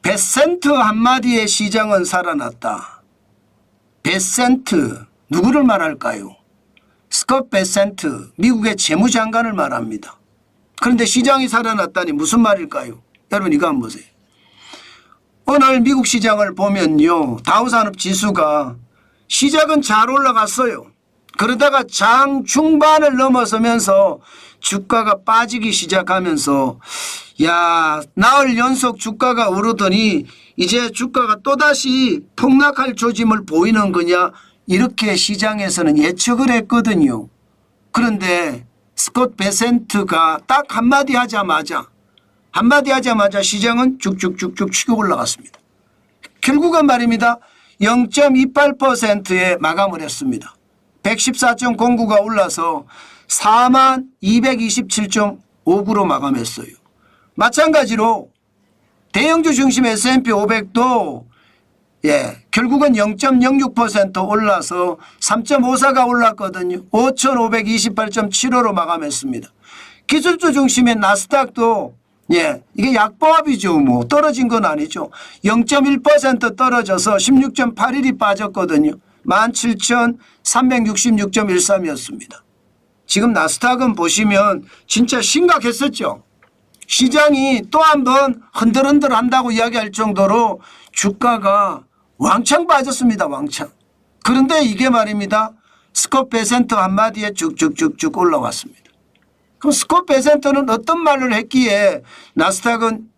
베센트 한마디에 시장은 살아났다. 베센트 누구를 말할까요? 스콧 베센트 미국의 재무장관을 말합니다. 그런데 시장이 살아났다니 무슨 말일까요? 여러분 이거 한번 보세요. 오늘 미국 시장을 보면요. 다우산업지수가 시작은 잘 올라갔어요. 그러다가 장 중반을 넘어서면서 주가가 빠지기 시작하면서 야 나흘 연속 주가가 오르더니 이제 주가가 또다시 폭락할 조짐을 보이는 거냐 이렇게 시장에서는 예측을 했거든요. 그런데 스콧 베센트가 딱 한마디 하자마자 시장은 쭉쭉쭉쭉 치고 올라갔습니다. 결국은 말입니다. 0.28%에 마감을 했습니다. 114.09가 올라서 4227.59로 마감했어요. 마찬가지로 대형주 중심 S&P 500도 결국은 0.06% 올라서 3.54가 올랐거든요. 5528.75로 마감했습니다. 기술주 중심의 나스닥도 이게 약보합이죠. 뭐 떨어진 건 아니죠. 0.1% 떨어져서 16.81이 빠졌거든요. 17,366.13이었습니다. 지금 나스닥은 보시면 진짜 심각했었죠. 시장이 또 한 번 흔들흔들 한다고 이야기할 정도로 주가가 왕창 빠졌습니다. 왕창. 그런데 이게 말입니다. 스콧 베센트 한마디에 쭉쭉쭉쭉 올라왔습니다. 그럼 스콧 베센트는 어떤 말을 했기에 나스닥은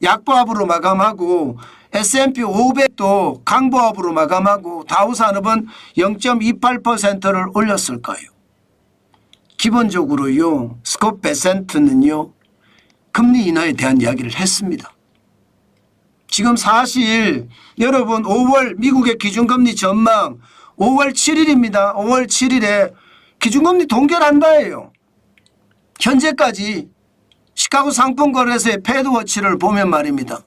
약보합으로 마감하고 S&P 500도 강보합으로 마감하고 다우산업은 0.28%를 올렸을까요? 기본적으로요. 스콧 베센트는요. 금리 인하에 대한 이야기를 했습니다. 지금 사실 여러분 5월 미국의 기준금리 전망 5월 7일입니다. 5월 7일에 기준금리 동결한다예요. 현재까지 시카고 상품거래소의 패드워치를 보면 말입니다.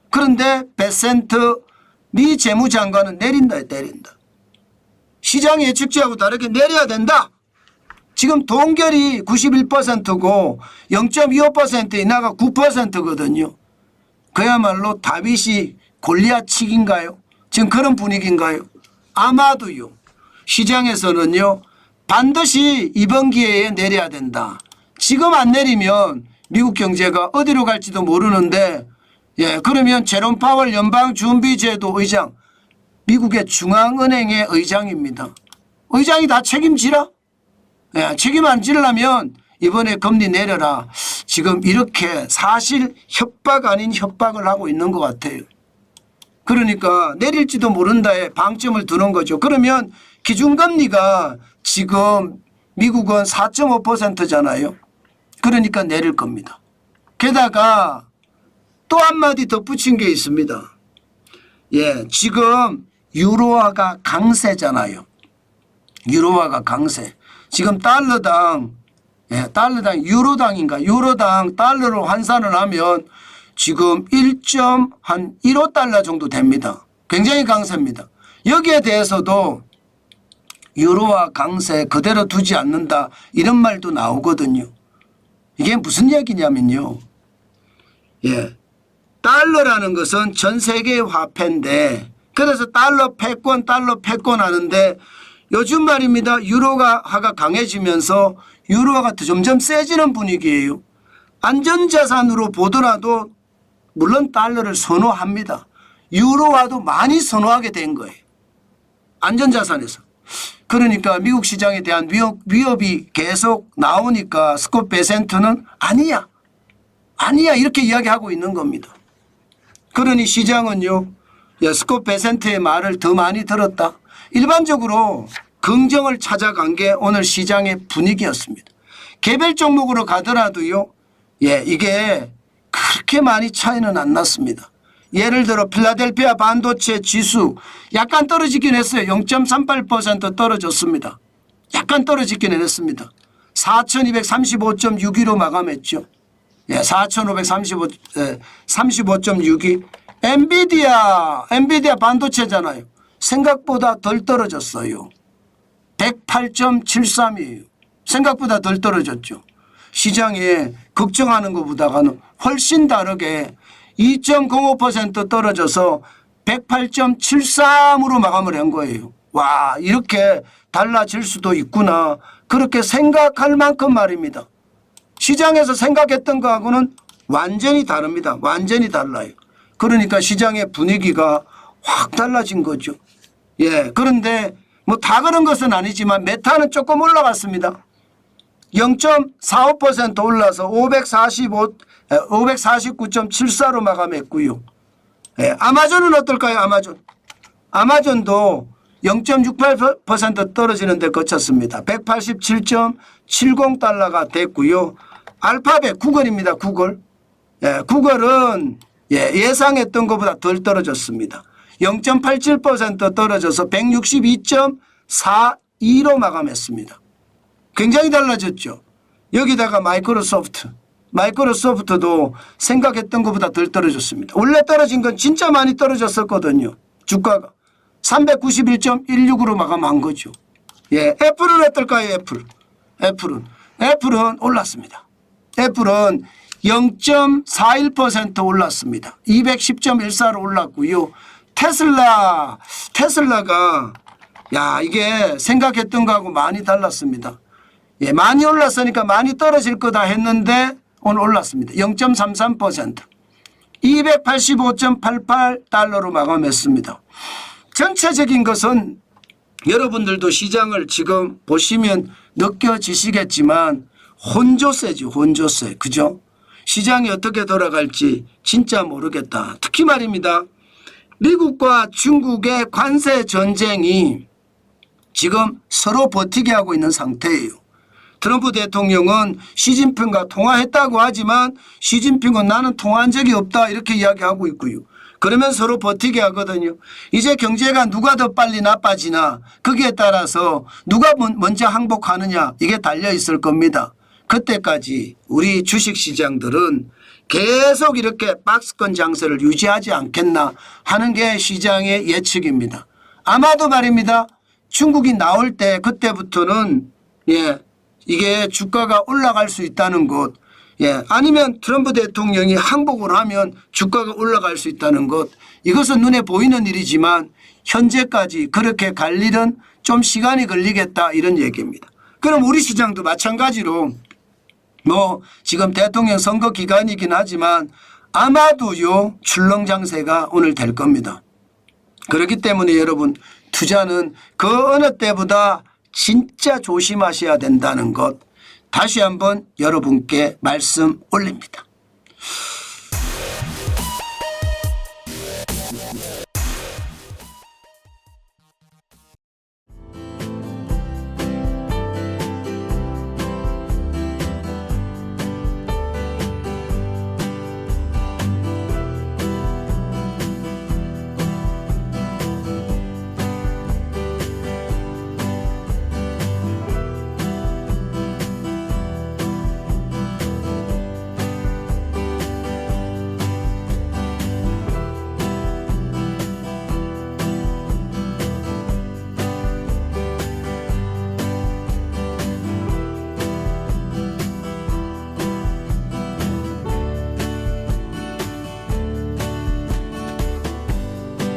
그런데 베센트 미 재무장관은 내린다. 시장의 예측치하고 다르게 내려야 된다. 지금 동결이 91%고 0.25% 인하가 9%거든요. 그야말로 다윗이 골리앗치기인가요? 지금 그런 분위기인가요? 아마도요. 시장에서는요. 반드시 이번 기회에 내려야 된다. 지금 안 내리면 미국 경제가 어디로 갈지도 모르는데 그러면 제롬 파월 연방준비제도 의장 미국의 중앙은행의 의장입니다. 의장이 다 책임지라? 책임 안 지려면 이번에 금리 내려라. 지금 이렇게 사실 협박 아닌 협박을 하고 있는 것 같아요. 그러니까 내릴지도 모른다에 방점을 두는 거죠. 그러면 기준금리가 지금 미국은 4.5%잖아요. 그러니까 내릴 겁니다. 게다가 또 한마디 덧붙인 게 있습니다. 지금 유로화가 강세잖아요. 유로화가 강세. 지금 달러당 유로당 달러로 환산을 하면 지금 1.15달러 정도 됩니다. 굉장히 강세입니다. 여기에 대해서도 유로화 강세 그대로 두지 않는다 이런 말도 나오거든요. 이게 무슨 얘기냐면요. 달러라는 것은 전 세계의 화폐인데 그래서 달러 패권 하는데 요즘 말입니다. 유로화가 강해지면서 유로화가 점점 세지는 분위기예요. 안전자산으로 보더라도 물론 달러를 선호합니다. 유로화도 많이 선호하게 된 거예요. 안전자산에서. 그러니까 미국 시장에 대한 위협이 계속 나오니까 스콧 베센트는 아니야 이렇게 이야기하고 있는 겁니다. 그러니 시장은요. 스콧 베센트의 말을 더 많이 들었다. 일반적으로 긍정을 찾아간 게 오늘 시장의 분위기였습니다. 개별 종목으로 가더라도요. 이게 그렇게 많이 차이는 안 났습니다. 예를 들어 필라델피아 반도체 지수 약간 떨어지긴 했어요. 0.38% 떨어졌습니다. 약간 떨어지긴 했습니다. 4235.62로 마감했죠. 3535.62. 엔비디아 반도체잖아요. 생각보다 덜 떨어졌어요. 108.73이에요. 생각보다 덜 떨어졌죠. 시장에 걱정하는 것보다는 훨씬 다르게 2.05% 떨어져서 108.73으로 마감을 한 거예요. 와, 이렇게 달라질 수도 있구나. 그렇게 생각할 만큼 말입니다. 시장에서 생각했던 거하고는 완전히 다릅니다. 완전히 달라요. 그러니까 시장의 분위기가 확 달라진 거죠. 예. 그런데 뭐 다 그런 것은 아니지만 메타는 조금 올라갔습니다. 0.45% 올라서 549.74로 마감했고요. 예. 아마존은 어떨까요? 아마존도 0.68% 떨어지는 데 거쳤습니다. 187.70달러가 됐고요. 알파벳 구글입니다. 구글. 예, 구글은 예상했던 것보다 덜 떨어졌습니다. 0.87% 떨어져서 162.42로 마감했습니다. 굉장히 달라졌죠. 여기다가 마이크로소프트도 생각했던 것보다 덜 떨어졌습니다. 원래 떨어진 건 진짜 많이 떨어졌었거든요. 주가가 391.16으로 마감한 거죠. 예, 애플은 어떨까요? 애플은 올랐습니다. 애플은 0.41% 올랐습니다. 210.14로 올랐고요. 테슬라가 이게 생각했던 거하고 많이 달랐습니다. 예, 많이 올랐으니까 많이 떨어질 거다 했는데 오늘 올랐습니다. 0.33%. 285.88달러로 마감했습니다. 전체적인 것은 여러분들도 시장을 지금 보시면 느껴지시겠지만 혼조세죠. 혼조세. 그죠? 시장이 어떻게 돌아갈지 진짜 모르겠다. 특히 말입니다. 미국과 중국의 관세 전쟁이 지금 서로 버티게 하고 있는 상태예요. 트럼프 대통령은 시진핑과 통화했다고 하지만 시진핑은 나는 통화한 적이 없다 이렇게 이야기하고 있고요. 그러면 서로 버티게 하거든요. 이제 경제가 누가 더 빨리 나빠지나 거기에 따라서 누가 먼저 항복하느냐 이게 달려 있을 겁니다. 그때까지 우리 주식시장들은 계속 이렇게 박스권 장세를 유지하지 않겠나 하는 게 시장의 예측입니다. 아마도 말입니다. 중국이 나올 때 그때부터는 이게 주가가 올라갈 수 있다는 것, 아니면 트럼프 대통령이 항복을 하면 주가가 올라갈 수 있다는 것, 이것은 눈에 보이는 일이지만 현재까지 그렇게 갈 일은 좀 시간이 걸리겠다 이런 얘기입니다. 그럼 우리 시장도 마찬가지로 지금 대통령 선거 기간이긴 하지만 아마도요 출렁장세가 오늘 될 겁니다. 그렇기 때문에 여러분 투자는 그 어느 때보다 진짜 조심하셔야 된다는 것 다시 한번 여러분께 말씀 올립니다.